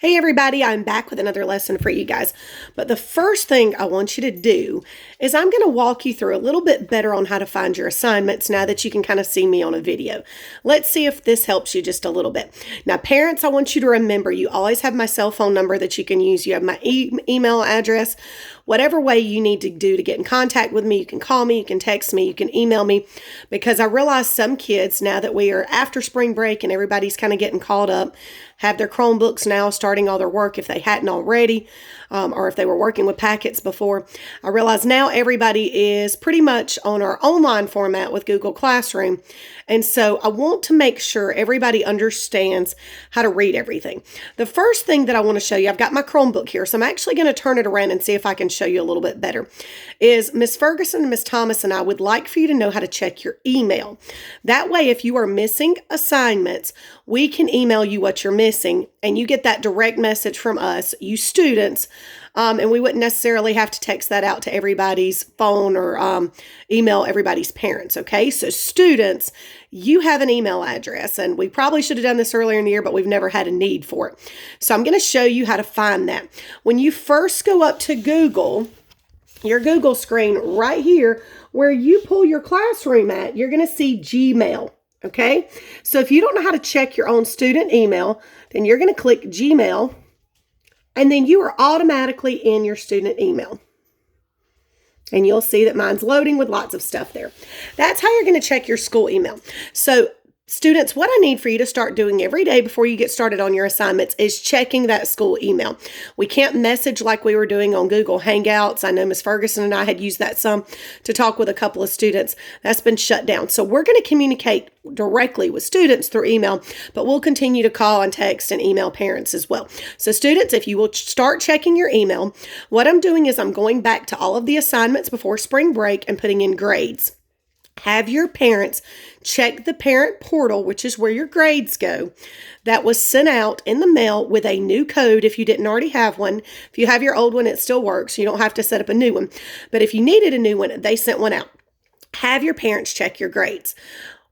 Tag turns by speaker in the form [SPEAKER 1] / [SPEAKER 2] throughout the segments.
[SPEAKER 1] Hey everybody, I'm back with another lesson for you guys. But the first thing I want you to do is I'm going to walk you through a little bit better on how to find your assignments now that you can kind of see me on a video. Let's see if this helps you just a little bit. Now parents, I want you to remember you always have my cell phone number that you can use. You have my email address. Whatever way you need to do to get in contact with me, you can call me, you can text me, you can email me, because I realize some kids, now that we are after spring break and everybody's kind of getting caught up, have their Chromebooks now starting all their work if they hadn't already, or if they were working with packets before. I realize now everybody is pretty much on our online format with Google Classroom. And so I want to make sure everybody understands how to read everything. The first thing that I want to show you, I've got my Chromebook here, so I'm actually going to turn it around and see if I can show you a little bit better, is Miss Ferguson and Miss Thomas and I would like for you to know how to check your email. That way, if you are missing assignments, we can email you what you're missing, and you get that direct message from us, you students, and we wouldn't necessarily have to text that out to everybody's phone or email everybody's parents, okay? So students, you have an email address, and we probably should have done this earlier in the year, but we've never had a need for it. So I'm going to show you how to find that. When you first go up to Google, your Google screen right here, where you pull your classroom at, you're going to see Gmail. Okay, so if you don't know how to check your own student email, then you're going to click Gmail, and then you are automatically in your student email. And you'll see that mine's loading with lots of stuff there. That's how you're going to check your school email. So students, what I need for you to start doing every day before you get started on your assignments is checking that school email. We can't message like we were doing on Google Hangouts. I know Miss Ferguson and I had used that some to talk with a couple of students. That's been shut down. So we're going to communicate directly with students through email, but we'll continue to call and text and email parents as well. So students, if you will start checking your email, what I'm doing is I'm going back to all of the assignments before spring break and putting in grades. Have your parents check the parent portal, which is where your grades go, that was sent out in the mail with a new code if you didn't already have one. If you have your old one, it still works. You don't have to set up a new one. But if you needed a new one, they sent one out. Have your parents check your grades.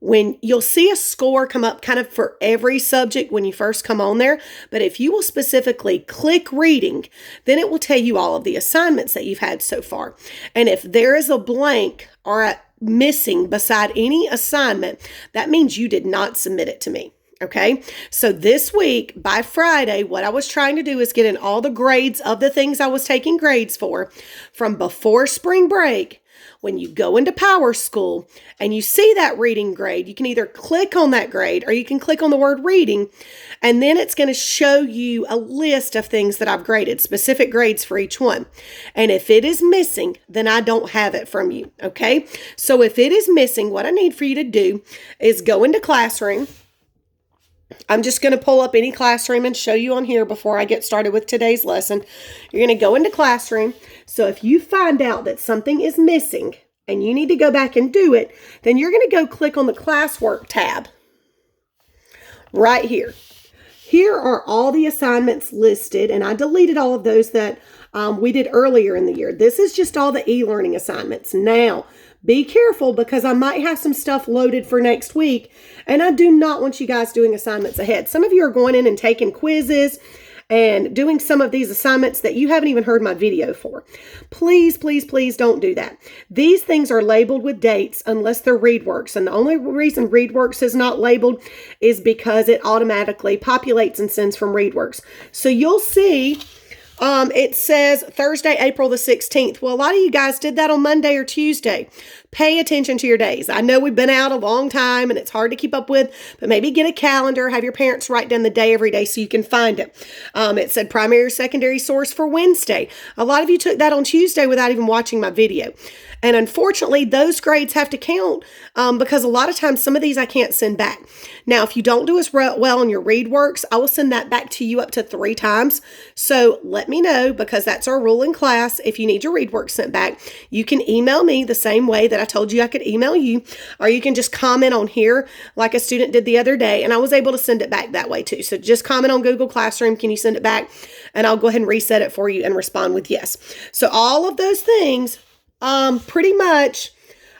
[SPEAKER 1] When you'll see a score come up kind of for every subject when you first come on there, but if you will specifically click reading, then it will tell you all of the assignments that you've had so far. And if there is a blank or a missing beside any assignment, that means you did not submit it to me. Okay, so this week by Friday, what I was trying to do is get in all the grades of the things I was taking grades for from before spring break. When you go into PowerSchool and you see that reading grade, you can either click on that grade or you can click on the word reading, and then it's going to show you a list of things that I've graded, specific grades for each one. And if it is missing, then I don't have it from you, okay? So if it is missing, what I need for you to do is go into Classroom. I'm just going to pull up any classroom and show you on here before I get started with today's lesson. You're going to go into Classroom. So if you find out that something is missing and you need to go back and do it, then you're going to go click on the Classwork tab right here. Here are all the assignments listed, and I deleted all of those that we did earlier in the year. This is just all the e-learning assignments. Now, be careful because I might have some stuff loaded for next week, and I do not want you guys doing assignments ahead. Some of you are going in and taking quizzes and doing some of these assignments that you haven't even heard my video for. Please, please, please don't do that. These things are labeled with dates unless they're ReadWorks, and the only reason ReadWorks is not labeled is because it automatically populates and sends from ReadWorks. So you'll see it says Thursday, April the 16th. Well, a lot of you guys did that on Monday or Tuesday. Pay attention to your days. I know we've been out a long time and it's hard to keep up with, but maybe get a calendar, have your parents write down the day every day so you can find it. It said primary or secondary source for Wednesday. A lot of you took that on Tuesday without even watching my video. And unfortunately, those grades have to count because a lot of times some of these I can't send back. Now, if you don't do as well on your ReadWorks, I will send that back to you up to 3 times. So let me know, because that's our rule in class. If you need your ReadWorks sent back, you can email me the same way that I told you I could email you, or you can just comment on here like a student did the other day, and I was able to send it back that way too. So just comment on Google Classroom, can you send it back? And I'll go ahead and reset it for you and respond with yes. So all of those things pretty much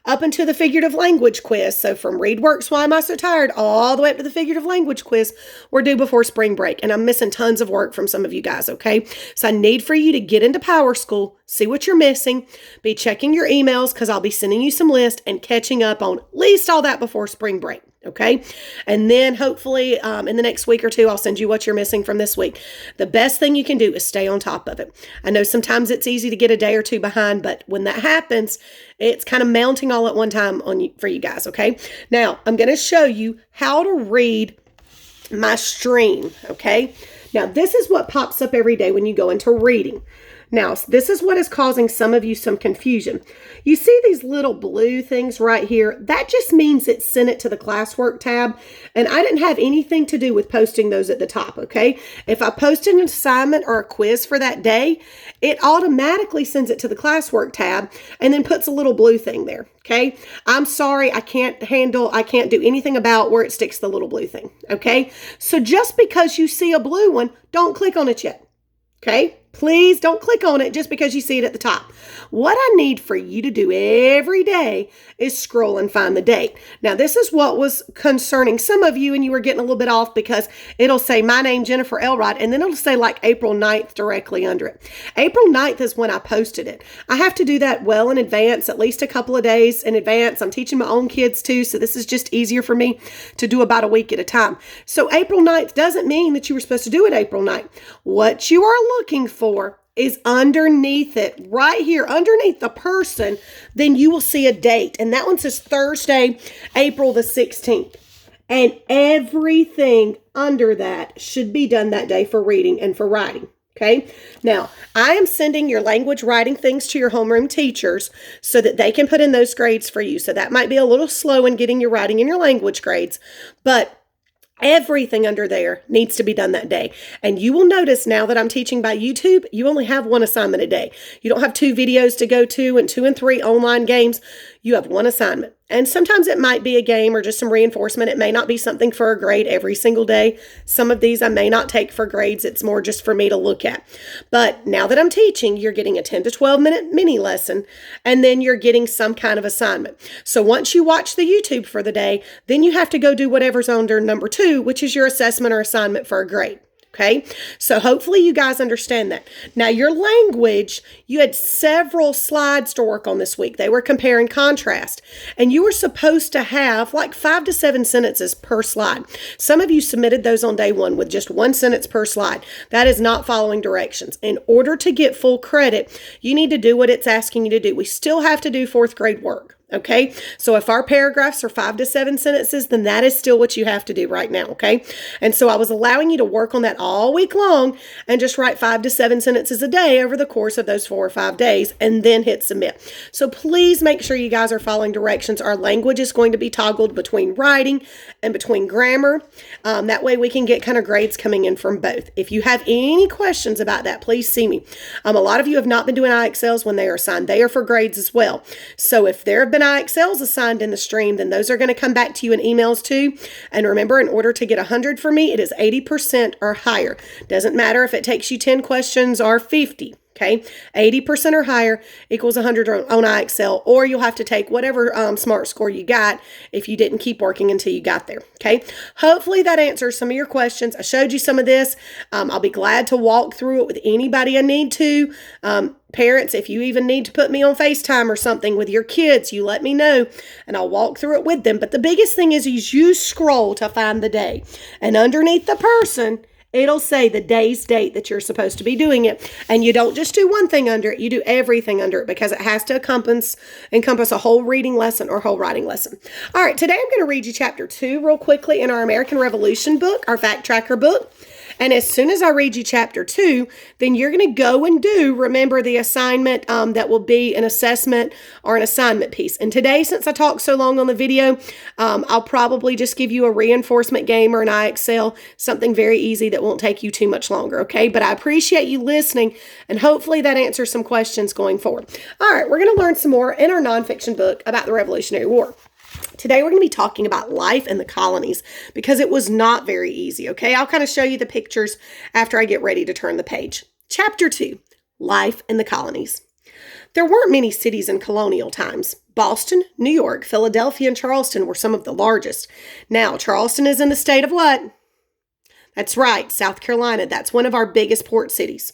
[SPEAKER 1] up into the figurative language quiz. So from Read Works, Why Am I So Tired, all the way up to the figurative language quiz, we're due before spring break. And I'm missing tons of work from some of you guys, okay? So I need for you to get into Power School, see what you're missing, be checking your emails because I'll be sending you some lists and catching up on at least all that before spring break. Okay. And then hopefully in the next week or two, I'll send you what you're missing from this week. The best thing you can do is stay on top of it. I know sometimes it's easy to get a day or two behind, but when that happens, it's kind of mounting all at one time for you guys. Okay. Now I'm going to show you how to read my stream. Okay. Now this is what pops up every day when you go into reading. Now, this is what is causing some of you some confusion. You see these little blue things right here? That just means it sent it to the classwork tab, and I didn't have anything to do with posting those at the top, okay? If I posted an assignment or a quiz for that day, it automatically sends it to the classwork tab and then puts a little blue thing there, okay? I'm sorry, I can't do anything about where it sticks the little blue thing, okay? So just because you see a blue one, don't click on it yet, okay? Please don't click on it just because you see it at the top. What I need for you to do every day is scroll and find the date. Now, this is what was concerning some of you, and you were getting a little bit off because it'll say my name, Jennifer Elrod, and then it'll say like April 9th directly under it. April 9th is when I posted it. I have to do that well in advance, at least a couple of days in advance. I'm teaching my own kids too, so this is just easier for me to do about a week at a time. So April 9th doesn't mean that you were supposed to do it April 9th. What you are looking for is underneath it, right here, underneath the person, then you will see a date. And that one says Thursday, April the 16th. And everything under that should be done that day for reading and for writing. Okay. Now, I am sending your language writing things to your homeroom teachers so that they can put in those grades for you. So that might be a little slow in getting your writing and your language grades, but everything under there needs to be done that day. And you will notice now that I'm teaching by YouTube, you only have one assignment a day. You don't have 2 videos to go to and 2 and 3 online games. You have one assignment. And sometimes it might be a game or just some reinforcement. It may not be something for a grade every single day. Some of these I may not take for grades. It's more just for me to look at. But now that I'm teaching, you're getting a 10 to 12 minute mini lesson, and then you're getting some kind of assignment. So once you watch the YouTube for the day, then you have to go do whatever's under number 2, which is your assessment or assignment for a grade. Okay, so hopefully you guys understand that. Now, your language, you had several slides to work on this week. They were compare and contrast, and you were supposed to have like 5 to 7 sentences per slide. Some of you submitted those on day 1 with just 1 sentence per slide. That is not following directions. In order to get full credit, you need to do what it's asking you to do. We still have to do 4th grade work. Okay, so if our paragraphs are 5 to 7 sentences, then that is still what you have to do right now. Okay, and so I was allowing you to work on that all week long and just write 5 to 7 sentences a day over the course of those 4 or 5 days and then hit submit. So please make sure you guys are following directions. Our language is going to be toggled between writing and between grammar. That way we can get kind of grades coming in from both. If you have any questions about that, please see me. A lot of you have not been doing IXLs when they are assigned. They are for grades as well. So if there have been IXLs assigned in the stream, then those are going to come back to you in emails too. And remember, in order to get 100 for me, it is 80% or higher. Doesn't matter if it takes you 10 questions or 50. Okay, 80% or higher equals 100 on IXL, or you'll have to take whatever SMART score you got if you didn't keep working until you got there. Okay, hopefully that answers some of your questions. I showed you some of this. I'll be glad to walk through it with anybody I need to. Parents, if you even need to put me on FaceTime or something with your kids, you let me know and I'll walk through it with them. But the biggest thing is you scroll to find the day, and underneath the person, it'll say the day's date that you're supposed to be doing it. And you don't just do one thing under it, you do everything under it because it has to encompass a whole reading lesson or whole writing lesson. All right, today I'm going to read you chapter 2 real quickly in our American Revolution book, our fact tracker book. And as soon as I read you chapter 2, then you're going to go and remember the assignment that will be an assessment or an assignment piece. And today, since I talked so long on the video, I'll probably just give you a reinforcement game or an IXL, something very easy that won't take you too much longer, okay? But I appreciate you listening, and hopefully that answers some questions going forward. All right, we're going to learn some more in our nonfiction book about the Revolutionary War. Today, we're going to be talking about life in the colonies because it was not very easy, okay? I'll kind of show you the pictures after I get ready to turn the page. Chapter 2, Life in the Colonies. There weren't many cities in colonial times, Boston, New York, Philadelphia, and Charleston were some of the largest. Now, Charleston is in the state of what? That's right, South Carolina. That's one of our biggest port cities.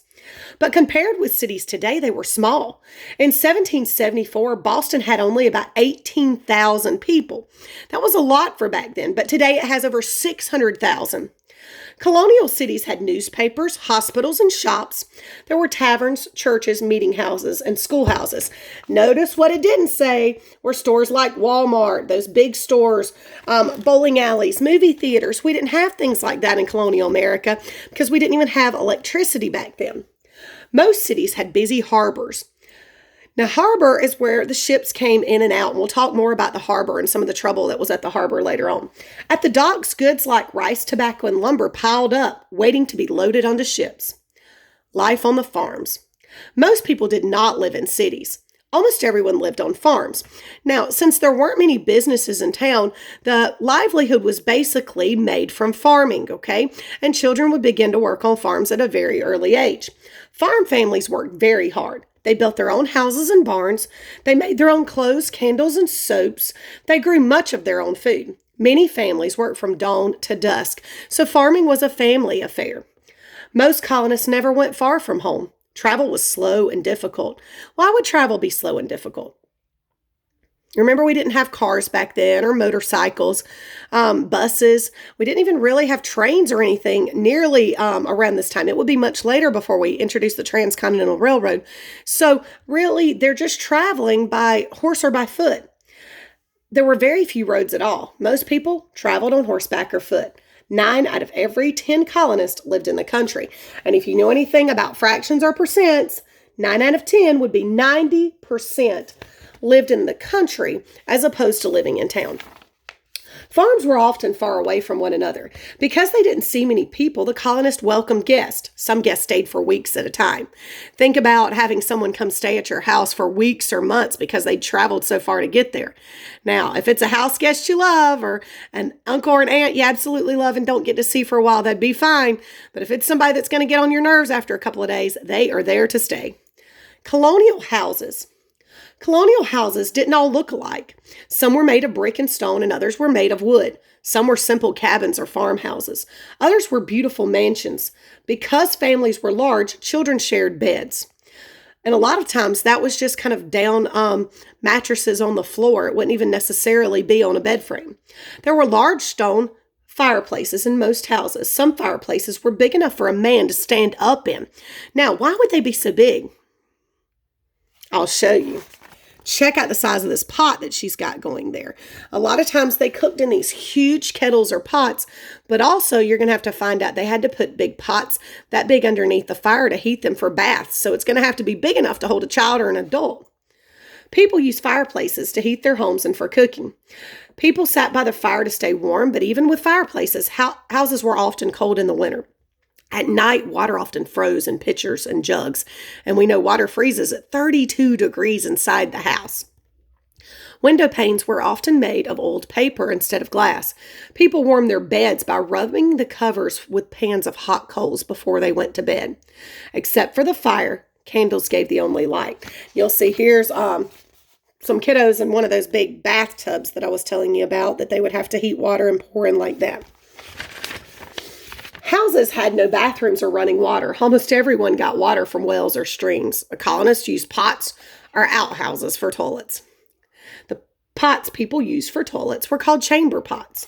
[SPEAKER 1] But compared with cities today, they were small. In 1774, Boston had only about 18,000 people. That was a lot for back then, but today it has over 600,000. Colonial cities had newspapers, hospitals, and shops. There were taverns, churches, meeting houses, and schoolhouses. Notice what it didn't say were stores like Walmart, those big stores, bowling alleys, movie theaters. We didn't have things like that in colonial America because we didn't even have electricity back then. Most cities had busy harbors. Now, harbor is where the ships came in and out, and we'll talk more about the harbor and some of the trouble that was at the harbor later on. At the docks, goods like rice, tobacco, and lumber piled up, waiting to be loaded onto ships. Life on the farms. Most people did not live in cities. Almost everyone lived on farms. Now, since there weren't many businesses in town, the livelihood was basically made from farming, okay? And children would begin to work on farms at a very early age. Farm families worked very hard. They built their own houses and barns. They made their own clothes, candles, and soaps. They grew much of their own food. Many families worked from dawn to dusk, so farming was a family affair. Most colonists never went far from home. Travel was slow and difficult. Why would travel be slow and difficult? Remember, we didn't have cars back then or motorcycles, buses. We didn't even really have trains or anything nearly around this time. It would be much later before we introduced the Transcontinental Railroad. So really, they're just traveling by horse or by foot. There were very few roads at all. Most people traveled on horseback or foot. 9 out of every 10 colonists lived in the country. And if you know anything about fractions or percents, 9 out of 10 would be 90% lived in the country as opposed to living in town. Farms were often far away from one another. Because they didn't see many people, the colonists welcomed guests. Some guests stayed for weeks at a time. Think about having someone come stay at your house for weeks or months because they traveled so far to get there. Now, if it's a house guest you love or an uncle or an aunt you absolutely love and don't get to see for a while, that'd be fine. But if it's somebody that's going to get on your nerves after a couple of days, they are there to stay. Colonial houses. Colonial houses didn't all look alike. Some were made of brick and stone and others were made of wood. Some were simple cabins or farmhouses. Others were beautiful mansions. Because families were large, children shared beds. And a lot of times that was just kind of down mattresses on the floor. It wouldn't even necessarily be on a bed frame. There were large stone fireplaces in most houses. Some fireplaces were big enough for a man to stand up in. Now, why would they be so big? I'll show you. Check out the size of this pot that she's got going there. A lot of times they cooked in these huge kettles or pots, but also you're going to have to find out they had to put big pots that big underneath the fire to heat them for baths. So it's going to have to be big enough to hold a child or an adult. People use fireplaces to heat their homes and for cooking. People sat by the fire to stay warm, but even with fireplaces, houses were often cold in the winter. At night, water often froze in pitchers and jugs, and we know water freezes at 32 degrees inside the house. Window panes were often made of oiled paper instead of glass. People warmed their beds by rubbing the covers with pans of hot coals before they went to bed. Except for the fire, candles gave the only light. You'll see here's some kiddos in one of those big bathtubs that I was telling you about that they would have to heat water and pour in like that. Houses had no bathrooms or running water. Almost everyone got water from wells or streams. The colonists used pots or outhouses for toilets. The pots people used for toilets were called chamber pots.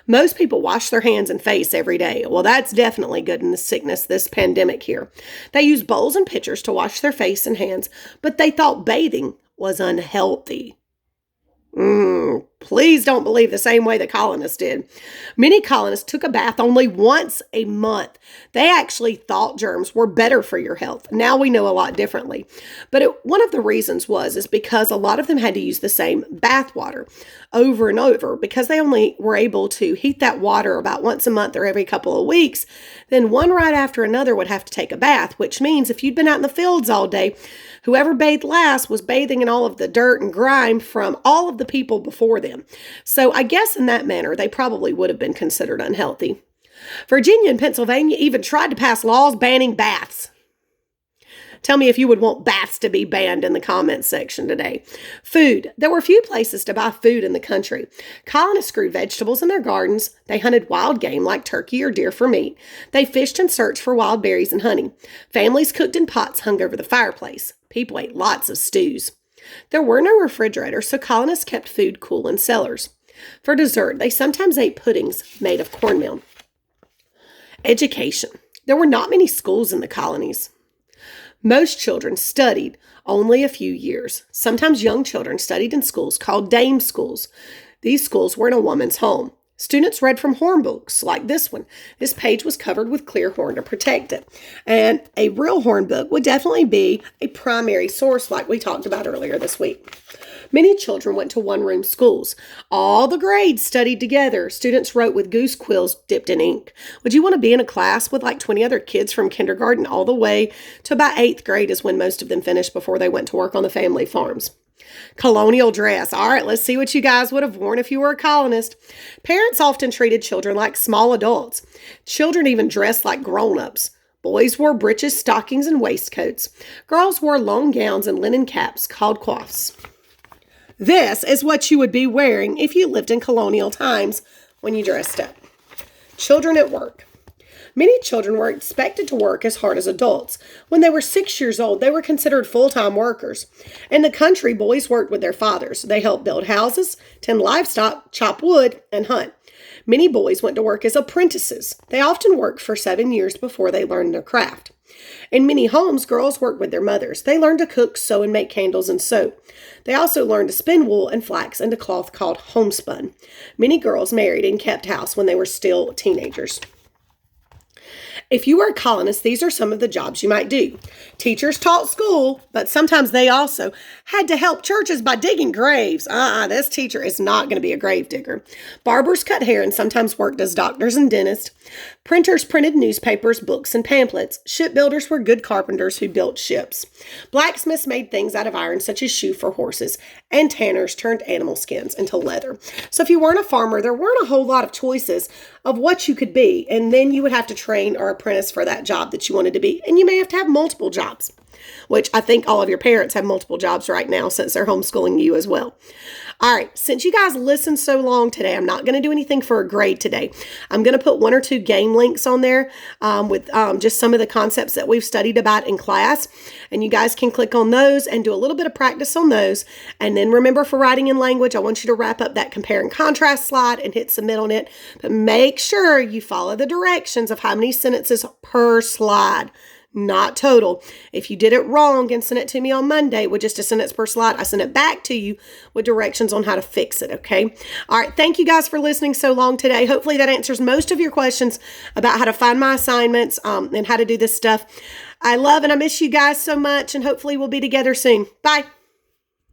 [SPEAKER 1] Most people wash their hands and face every day. Well, that's definitely good in this pandemic here. They used bowls and pitchers to wash their face and hands, but they thought bathing was unhealthy. Please don't believe the same way the colonists did. Many colonists took a bath only once a month. They actually thought germs were better for your health. Now we know a lot differently. But one of the reasons is because a lot of them had to use the same bath water over and over. Because they only were able to heat that water about once a month or every couple of weeks, then one right after another would have to take a bath, which means if you'd been out in the fields all day, whoever bathed last was bathing in all of the dirt and grime from all of the people before them. So I guess in that manner, they probably would have been considered unhealthy. Virginia and Pennsylvania even tried to pass laws banning baths. Tell me if you would want baths to be banned in the comments section today. Food. There were few places to buy food in the country. Colonists grew vegetables in their gardens. They hunted wild game like turkey or deer for meat. They fished and searched for wild berries and honey. Families cooked in pots hung over the fireplace. People ate lots of stews. There were no refrigerators, so colonists kept food cool in cellars. For dessert, they sometimes ate puddings made of cornmeal. Education. There were not many schools in the colonies. Most children studied only a few years. Sometimes young children studied in schools called dame schools. These schools were in a woman's home. Students read from horn books like this one. This page was covered with clear horn to protect it. And a real horn book would definitely be a primary source like we talked about earlier this week. Many children went to one-room schools. All the grades studied together. Students wrote with goose quills dipped in ink. Would you want to be in a class with like 20 other kids from kindergarten all the way to about 8th grade is when most of them finished before they went to work on the family farms? Colonial dress. All right, let's see what you guys would have worn if you were a colonist. Parents often treated children like small adults. Children even dressed like grown-ups. Boys wore breeches, stockings, and waistcoats. Girls wore long gowns and linen caps called coifs. This is what you would be wearing if you lived in colonial times when you dressed up. Children at work. Many children were expected to work as hard as adults. When they were 6 years old, they were considered full-time workers. In the country, boys worked with their fathers. They helped build houses, tend livestock, chop wood, and hunt. Many boys went to work as apprentices. They often worked for 7 years before they learned their craft. In many homes, girls worked with their mothers. They learned to cook, sew, and make candles and soap. They also learned to spin wool and flax into cloth called homespun. Many girls married and kept house when they were still teenagers. If you were a colonist, these are some of the jobs you might do. Teachers taught school, but sometimes they also had to help churches by digging graves. This teacher is not going to be a grave digger. Barbers cut hair and sometimes worked as doctors and dentists. Printers printed newspapers, books, and pamphlets. Shipbuilders were good carpenters who built ships. Blacksmiths made things out of iron, such as shoe for horses, and tanners turned animal skins into leather. So if you weren't a farmer, there weren't a whole lot of choices of what you could be, and then you would have to train or apprentice for that job that you wanted to be, and you may have to have multiple jobs, which I think all of your parents have multiple jobs right now since they're homeschooling you as well. All right, since you guys listened so long today, I'm not going to do anything for a grade today. I'm going to put 1 or 2 game links on there with just some of the concepts that we've studied about in class, and you guys can click on those and do a little bit of practice on those. And then remember, for writing in language, I want you to wrap up that compare and contrast slide and hit submit on it, but make sure you follow the directions of how many sentences per slide. Not total. If you did it wrong and sent it to me on Monday with just a sentence per slide, I sent it back to you with directions on how to fix it, okay? All right, thank you guys for listening so long today. Hopefully that answers most of your questions about how to find my assignments and how to do this stuff. I love and I miss you guys so much, and hopefully we'll be together soon. Bye.